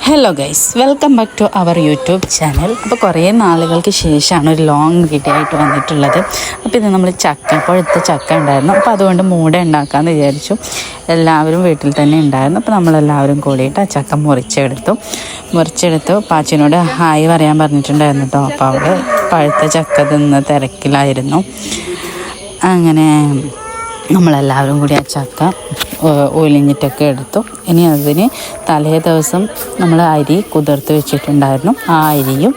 Hello guys, welcome back to our YouTube channel. അപ്പോൾ കുറേ നാളുകൾക്ക് ശേഷമാണ് ഒരു ലോങ് വീഡിയോ ആയിട്ട് വന്നിട്ടുള്ളത്. അപ്പോൾ ഇത് നമ്മൾ പഴുത്ത ചക്ക ഉണ്ടായിരുന്നു. അപ്പോൾ അതുകൊണ്ട് മൂട ഉണ്ടാക്കാമെന്ന് വിചാരിച്ചു. എല്ലാവരും വീട്ടിൽ തന്നെ ഉണ്ടായിരുന്നു. അപ്പോൾ നമ്മളെല്ലാവരും കൂടിയിട്ട് ആ ചക്ക മുറിച്ചെടുത്തു. പാച്ചിനോട് ഹായ് പറയാൻ പറഞ്ഞിട്ടുണ്ടായിരുന്നു കേട്ടോ. അപ്പോൾ അവിടെ പഴുത്ത ചക്ക തിന്ന് തിരക്കിലായിരുന്നു. അങ്ങനെ നമ്മളെല്ലാവരും കൂടി ആ ചക്ക ഒലിഞ്ഞിട്ടൊക്കെ എടുത്തു. ഇനി അതിന് തലേ ദിവസം നമ്മൾ അരി കുതിർത്ത് വെച്ചിട്ടുണ്ടായിരുന്നു. ആ അരിയും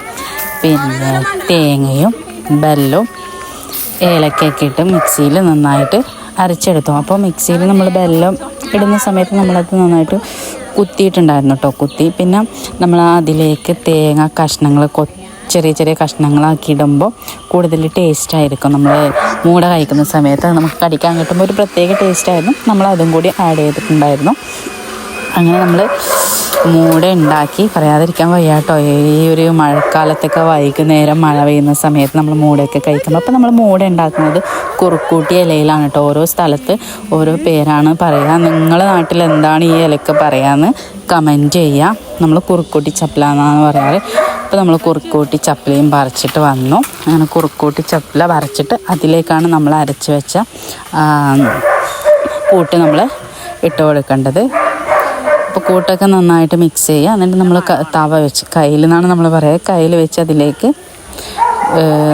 പിന്നെ തേങ്ങയും ബെല്ലവും ഏലക്കയൊക്കെ ഇട്ട് മിക്സിയിൽ നന്നായിട്ട് അരച്ചെടുത്തു. അപ്പോൾ മിക്സിയിൽ നമ്മൾ ബെല്ലം ഇടുന്ന സമയത്ത് നമ്മളത് നന്നായിട്ട് കുത്തിയിട്ടുണ്ടായിരുന്നു കേട്ടോ. പിന്നെ നമ്മൾ അതിലേക്ക് തേങ്ങ കഷ്ണങ്ങൾ ചെറിയ ചെറിയ കഷ്ണങ്ങളാക്കി ഇടുമ്പോൾ കൂടുതൽ ടേസ്റ്റായിരിക്കും. നമ്മൾ മൂട കഴിക്കുന്ന സമയത്ത് നമുക്ക് കടിക്കാൻ കിട്ടുമ്പോൾ ഒരു പ്രത്യേക ടേസ്റ്റായിരുന്നു. നമ്മളതും കൂടി ആഡ് ചെയ്തിട്ടുണ്ടായിരുന്നു. അങ്ങനെ നമ്മൾ മൂട ഉണ്ടാക്കി, പറയാതിരിക്കാൻ വയ്യ കേട്ടോ. ഈ ഒരു മഴക്കാലത്തൊക്കെ വൈകുന്നേരം മഴ പെയ്യുന്ന സമയത്ത് നമ്മൾ മൂടയൊക്കെ കഴിക്കുമ്പോൾ, അപ്പോൾ നമ്മൾ മൂട ഉണ്ടാക്കുന്നത് കുറുക്കൂട്ടി ഇലയിലാണ് കേട്ടോ. ഓരോ സ്ഥലത്ത് ഓരോ പേരാണ് പറയുക. നിങ്ങളുടെ നാട്ടിൽ എന്താണ് ഈ ഇലയ്ക്ക് പറയാമെന്ന് കമൻറ്റ് ചെയ്യുക. നമ്മൾ കുറുക്കൂട്ടി ചപ്പല എന്നാണ് പറയാറ്. അപ്പോൾ നമ്മൾ കുറുക്കൂട്ടി ചപ്പലയും പറിച്ചിട്ട് വന്നു. അങ്ങനെ കുറുക്കൂട്ടി ചപ്പല പറിച്ചിട്ട് അതിലേക്കാണ് നമ്മൾ അരച്ച് വെച്ച കൂട്ട് നമ്മൾ ഇട്ട് കൊടുക്കേണ്ടത്. അപ്പോൾ കൂട്ടൊക്കെ നന്നായിട്ട് മിക്സ് ചെയ്യുക. എന്നിട്ട് നമ്മൾ തവ വെച്ച്, കയ്യിൽ നിന്നാണ് നമ്മൾ പറയുക, കയ്യിൽ വെച്ച് അതിലേക്ക്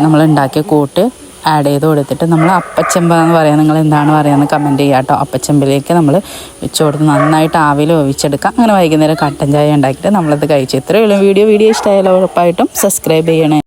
നമ്മൾ ഉണ്ടാക്കിയ കൂട്ട് ആഡ് ചെയ്ത് കൊടുത്തിട്ട് നമ്മൾ അപ്പച്ചെമ്പ എന്ന് പറയാം. നിങ്ങൾ എന്താണ് പറയുകയെന്ന് കമൻറ്റ് ചെയ്യുക കേട്ടോ. അപ്പച്ചെമ്പിലേക്ക് നമ്മൾ വെച്ച് കൊടുത്ത് നന്നായിട്ട് ആവിയിൽ വേവിച്ചെടുക്കാം. അങ്ങനെ വൈകുന്നേരം കട്ടൻ ചായ ഉണ്ടാക്കിയിട്ട് നമ്മളത് കഴിച്ചു. ഇത്രയേ ഉള്ളൂ വീഡിയോ ഇഷ്ടമായാലും ഉറപ്പായിട്ടും സബ്സ്ക്രൈബ് ചെയ്യണേ.